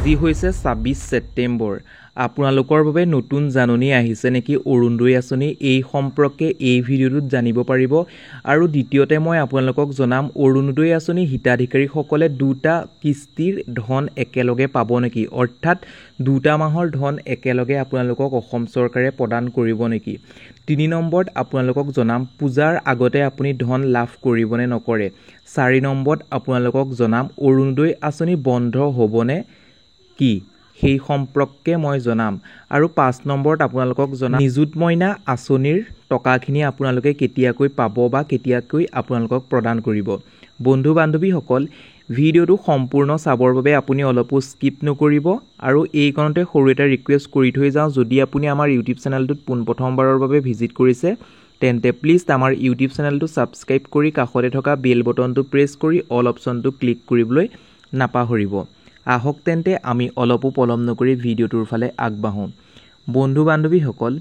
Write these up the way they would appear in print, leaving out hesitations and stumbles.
আজি হৈছে ২৬ ছেপ্টেম্বৰ। আপোনালোকৰ বাবে নতুন জাননী আহিছে নেকি অৰুণোদয় আঁচনি, এই সম্পৰ্কে এই ভিডিঅ'টোত জানিব পাৰিব। আৰু দ্বিতীয়তে মই আপোনালোকক জনাম অৰুণোদয় আঁচনি হিতাধিকাৰীসকলে দুটা কিস্তিৰ ধন একেলগে পাব নেকি, অৰ্থাৎ দুটা মাহৰ ধন একেলগে আপোনালোকক অসম চৰকাৰে প্ৰদান কৰিব নেকি। ৩ নম্বৰত আপোনালোকক জনাম পূজাৰ আগতে আপুনি ধন লাভ কৰিবনে নকৰে। ৪ নম্বৰত আপোনালোকক জনাম অৰুণোদয় আঁচনি বন্ধ হ'বনে কি সেই সম্পৰ্কে মই জনাম। আৰু ৫ নম্বৰত আপোনালোকক জনাম নিযুত মইনা আঁচনিৰ টকাখিনি আপোনালোকে কেতিয়াকৈ পাব বা কেতিয়াকৈ আপোনালোকক প্ৰদান কৰিব। বন্ধু বান্ধৱীসকল, ভিডিঅ'টো সম্পূৰ্ণ চাবৰ বাবে আপুনি অলপো স্কিপ নকৰিব। আৰু এইকণতে সৰু এটা ৰিকুৱেষ্ট কৰি থৈ যাওঁ, যদি আপুনি আমাৰ ইউটিউব চেনেলটোত পোনপ্ৰথমবাৰৰ বাবে ভিজিট কৰিছে তেন্তে প্লিজ আমাৰ ইউটিউব চেনেলটো ছাবস্ক্ৰাইব কৰি কাষতে থকা বেল বটনটো প্ৰেছ কৰি অল অপশ্যনটো ক্লিক কৰিবলৈ নাপাহৰিব। আহক তেন্তে আমি অলপো পলম নকৰি ভিডিঅ'টোৰ ফালে আগবাঢ়োঁ। বন্ধু বান্ধৱীসকল,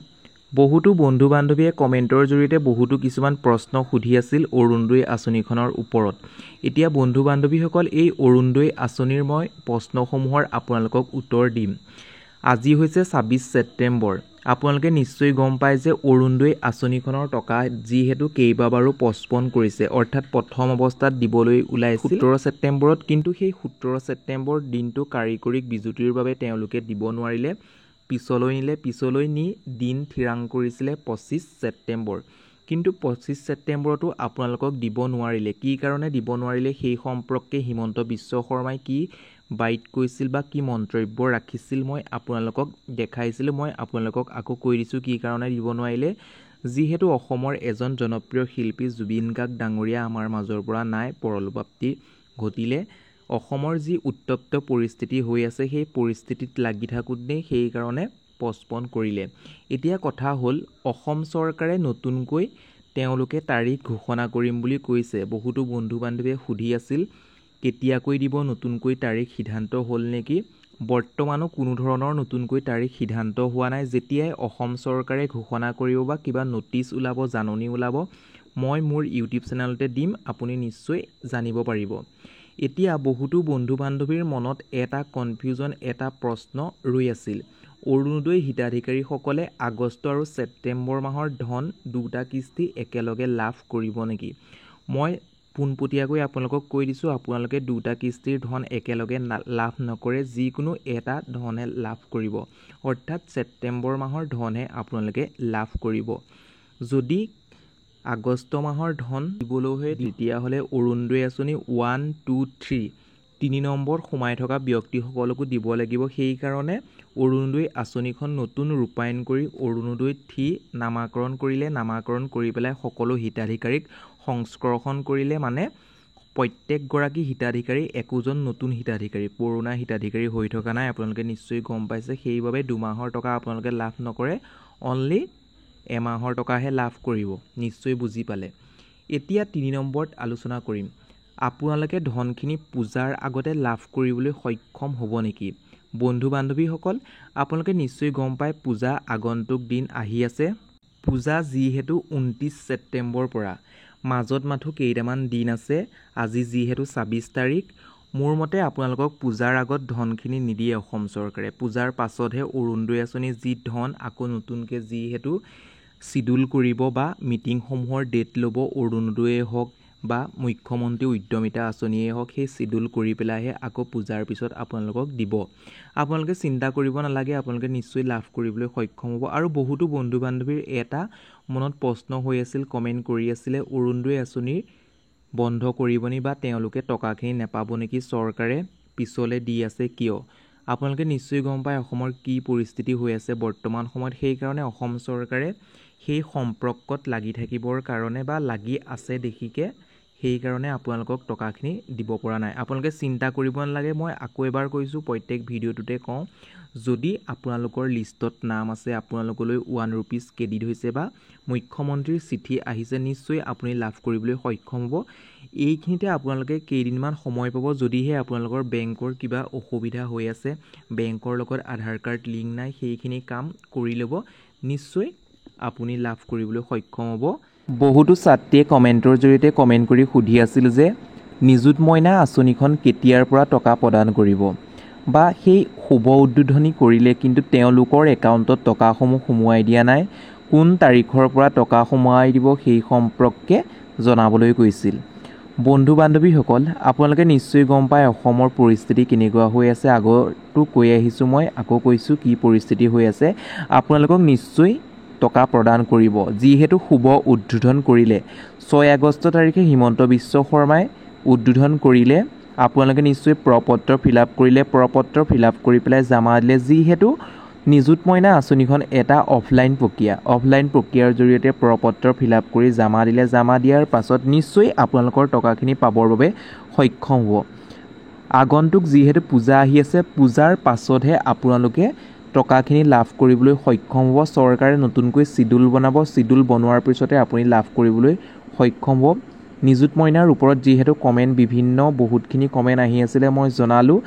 বহুতো বন্ধু বান্ধৱীয়ে কমেণ্টৰ জৰিয়তে বহুতো কিছুমান প্ৰশ্ন সুধি আছিল অৰুণোদয় আঁচনিখনৰ ওপৰত। এতিয়া বন্ধু বান্ধৱীসকল, এই অৰুণোদয় আঁচনিৰ মই প্ৰশ্নসমূহৰ আপোনালোকক উত্তৰ দিম। আজি হৈছে ২৬ ছেপ্টেম্বৰ। আপোনালোকে নিশ্চয় গম পায় যে অৰুণোদয় আঁচনিখনৰ টকা যিহেতু কেইবাবাৰো পষ্টপন কৰিছে, অৰ্থাৎ প্ৰথম অৱস্থাত দিবলৈ ওলাইছিল ১৭ ছেপ্টেম্বৰত, কিন্তু সেই ১৭ ছেপ্টেম্বৰ দিনটো কাৰিকৰী বিজুতিৰ বাবে তেওঁলোকে দিব নোৱাৰিলে, পিছলৈ নি দিন থিৰাং কৰিছিলে ২৫ ছেপ্টেম্বৰ। কিন্তু ২৫ ছেপ্টেম্বৰতো আপোনালোকক দিব নোৱাৰিলে। কি কাৰণে দিব নোৱাৰিলে সেই সম্পৰ্কে হিমন্ত বিশ্ব শৰ্মাই কি বাইট কৈছিল বা কি মন্তব্য ৰাখিছিল মই আপোনালোকক দেখাইছিলোঁ। মই আপোনালোকক আকৌ কৈ দিছোঁ কি কাৰণে দিব নোৱাৰিলে। যিহেতু অসমৰ এজন জনপ্ৰিয় শিল্পী জুবিন গাৰ্গ ডাঙৰীয়া আমাৰ মাজৰ পৰা নাই, পৰলোকপ্ৰাপ্তি ঘটিলে। অসমৰ যি উত্তপ্ত পৰিস্থিতি হৈ আছে সেই পৰিস্থিতিত লাগি থাকোঁতেই সেইকাৰণে পষ্টপন কৰিলে। এতিয়া কথা হ'ল, অসম চৰকাৰে নতুনকৈ তেওঁলোকে তাৰিখ ঘোষণা কৰিম বুলি কৈছে। বহুতো বন্ধু বান্ধৱীয়ে সুধি আছিল কেতিয়াকৈ দিব, নতুনকৈ তাৰিখ সিদ্ধান্ত হ'ল নেকি। বৰ্তমানো কোনো ধৰণৰ নতুনকৈ তাৰিখ সিদ্ধান্ত হোৱা নাই। যেতিয়াই অসম চৰকাৰে ঘোষণা কৰিব বা কিবা নটিচ ওলাব, জাননী ওলাব, মই মোৰ ইউটিউব চেনেলতে দিম, আপুনি নিশ্চয় জানিব পাৰিব। এতিয়া বহুতো বন্ধু বান্ধৱীৰ মনত এটা কনফিউজন, এটা প্ৰশ্ন ৰৈ আছিল, অৰুণোদয় হিতাধিকাৰীসকলে আগষ্ট আৰু ছেপ্টেম্বৰ মাহৰ ধন দুটা কিস্তি একেলগে লাভ কৰিব নেকি। মই পোনপটীয়াকৈ আপোনালোকক কৈ দিছোঁ, আপোনালোকে দুটা কিস্তিৰ ধন একেলগে লাভ নকৰে, যিকোনো এটা ধনহে লাভ কৰিব, অৰ্থাৎ ছেপ্টেম্বৰ মাহৰ ধনহে আপোনালোকে লাভ কৰিব। যদি আগষ্ট মাহৰ ধন দিবলৈ হয় তেতিয়াহ'লে অৰুণোদয় আঁচনি 1, 2, 3 তিনি নম্বৰত সোমাই থকা ব্যক্তিসকলকো দিব লাগিব। সেইকাৰণে অৰুণোদয় আঁচনিখন নতুন ৰূপায়ণ কৰি অৰুণোদয় 3 নামাকৰণ কৰিলে। নামাকৰণ কৰি পেলাই সকলো হিতাধিকাৰীক সংস্কৰণ কৰিলে, মানে প্ৰত্যেকগৰাকী হিতাধিকাৰী একোজন নতুন হিতাধিকাৰী, পুৰণা হিতাধিকাৰী হৈ থকা নাই। আপোনালোকে নিশ্চয় গম পাইছে। সেইবাবে দুমাহৰ টকা আপোনালোকে লাভ নকৰে, অনলি এমাহৰ টকাহে লাভ কৰিব। নিশ্চয় বুজি পালে। এতিয়া ৩ নম্বৰত আলোচনা কৰিম, আপোনালোকে ধনখিনি পূজাৰ আগতে লাভ কৰিবলৈ সক্ষম হ'ব নেকি। বন্ধু বান্ধৱীসকল, আপোনালোকে নিশ্চয় গম পায় পূজা আগন্তুক দিন আহি আছে। পূজা যিহেতু ২৯ ছেপ্টেম্বৰৰ পৰা, মাজত মাথো কেইটামান দিন আছে। আজি যিহেতু ২৬ তাৰিখ, মোৰ মতে আপোনালোকক পূজাৰ আগত ধনখিনি নিদিয়ে অসম চৰকাৰে। পূজাৰ পাছতহে অৰুণোদয় আঁচনি যি ধন আকৌ নতুনকৈ যিহেতু চিডিউল কৰিব বা মিটিংসমূহৰ ডেট ল'ব, অৰুণোদয়ে হওক বা মুখ্যমন্ত্ৰী উদ্যমিতা আঁচনিয়ে হওক, সেই চিডিউল কৰি পেলাইহে আকৌ পূজাৰ পিছত আপোনালোকক দিব। আপোনালোকে চিন্তা কৰিব নালাগে, আপোনালোকে নিশ্চয় লাভ কৰিবলৈ সক্ষম হ'ব। আৰু বহুতো বন্ধু বান্ধৱীৰ এটা মনত প্ৰশ্ন হৈ আছিল, কমেণ্ট কৰি আছিলে, অৰুণোদয় আঁচনি বন্ধ কৰিব নি বা তেওঁলোকে টকাখিনি নেপাব নেকি, চৰকাৰে পিছলৈ দি আছে কিয়। আপোনালোকে নিশ্চয় গম পায় অসমৰ কি পৰিস্থিতি হৈ আছে বৰ্তমান সময়ত। সেইকাৰণে অসম চৰকাৰে সেই সম্পৰ্কত লাগি থাকিবৰ কাৰণে বা লাগি আছে দেখিকে সেইকাৰণে আপোনালোকক টকাখিনি দিব পৰা নাই। আপোনালোকে চিন্তা কৰিব নালাগে। মই আকৌ এবাৰ কৈছোঁ, প্ৰত্যেক ভিডিঅ'টোতে কওঁ, যদি আপোনালোকৰ লিষ্টত নাম আছে, আপোনালোকলৈ 1 ৰুপিজ ক্ৰেডিট হৈছে বা মুখ্যমন্ত্ৰীৰ চিঠি আহিছে, নিশ্চয় আপুনি লাভ কৰিবলৈ সক্ষম হ'ব। এইখিনিতে আপোনালোকে কেইদিনমান সময় পাব। যদিহে আপোনালোকৰ বেংকৰ কিবা অসুবিধা হৈ আছে, বেংকৰ লগত আধাৰ কাৰ্ড লিংক নাই, সেইখিনি কাম কৰি ল'ব, নিশ্চয় আপুনি লাভ কৰিবলৈ সক্ষম হ'ব। বহুতো ছাত্ৰীয়ে কমেণ্টৰ জৰিয়তে কমেণ্ট কৰি সুধি আছিল যে নিযুত মইনা আঁচনিখন কেতিয়াৰ পৰা টকা প্ৰদান কৰিব। বা সেই শুভ উদ্বোধনী কৰিলে কিন্তু তেওঁলোকৰ একাউণ্টত টকাসমূহ সোমোৱাই দিয়া নাই, কোন তাৰিখৰ পৰা টকা সোমোৱাই দিব সেই সম্পৰ্কে জনাবলৈ কৈছিল। বন্ধু বান্ধৱীসকল, আপোনালোকে নিশ্চয় গম পায় অসমৰ পৰিস্থিতি কেনেকুৱা হৈ আছে। আগতো কৈ আহিছোঁ, মই আকৌ কৈছোঁ কি পৰিস্থিতি হৈ আছে। আপোনালোকক নিশ্চয় টকা প্ৰদান কৰিব। যিহেতু শুভ উদ্বোধন কৰিলে 6 আগষ্ট তাৰিখে হিমন্ত বিশ্ব শৰ্মাই উদ্বোধন কৰিলে, আপোনালোকে নিশ্চয় প্ৰপত্ৰ ফিল-আপ কৰিলে, প্ৰপত্ৰ ফিল-আপ কৰি পেলাই জমা দিলে। যিহেতু নিযুত মইনা আঁচনিখন এটা অফলাইন প্ৰক্ৰিয়াৰ জৰিয়তে প্ৰপত্ৰ ফিল-আপ কৰি জমা দিলে। জমা দিয়াৰ পাছত নিশ্চয় আপোনালোকৰ টকাখিনি পাবৰ বাবে সক্ষম হ'ব। আগন্তুক যিহেতু পূজা আহি আছে, পূজাৰ পাছতহে আপোনালোকে টকাখিনি লাভ কৰিবলৈ সক্ষম হ'ব। চৰকাৰে নতুনকৈ চিডুল বনাব, চিডুল বনোৱাৰ পিছতে আপুনি লাভ কৰিবলৈ সক্ষম হ'ব। নিযুত মইনাৰ ওপৰত যিহেতু বহুতখিনি কমেণ্ট আহি আছিলে, মই জনালোঁ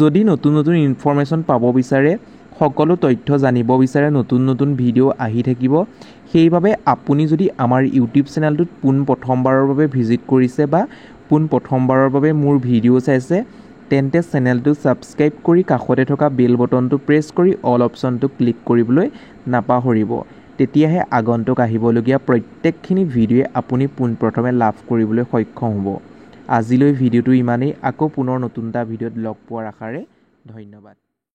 যদি নতুন ইনফৰমেশ্যন পাব বিচাৰে, সকলো তথ্য জানিব বিচাৰে, নতুন ভিডিঅ' আহি থাকিব। সেইবাবে আপুনি যদি আমাৰ ইউটিউব চেনেলটোত পোনপ্ৰথমবাৰৰ বাবে ভিজিট কৰিছে বা পোনপ্ৰথমবাৰৰ বাবে মোৰ ভিডিঅ' চাইছে, তেন্তে চেনেলটো ছাবস্ক্ৰাইব কৰি কাষতে থকা বেল বটনটো প্ৰেছ কৰি অল অপশ্যনটো ক্লিক কৰিবলৈ নাপাহৰিব। তেতিয়াহে আগন্তুক আহিবলগীয়া প্ৰত্যেকখিনি ভিডিঅ'ই আপুনি পোনপ্ৰথমে লাভ কৰিবলৈ সক্ষম হ'ব। আজিলৈ ভিডিঅ'টো ইমানেই। আকৌ পুনৰ নতুন এটা ভিডিঅ'ত লগ পোৱাৰ আশাৰে ধন্যবাদ।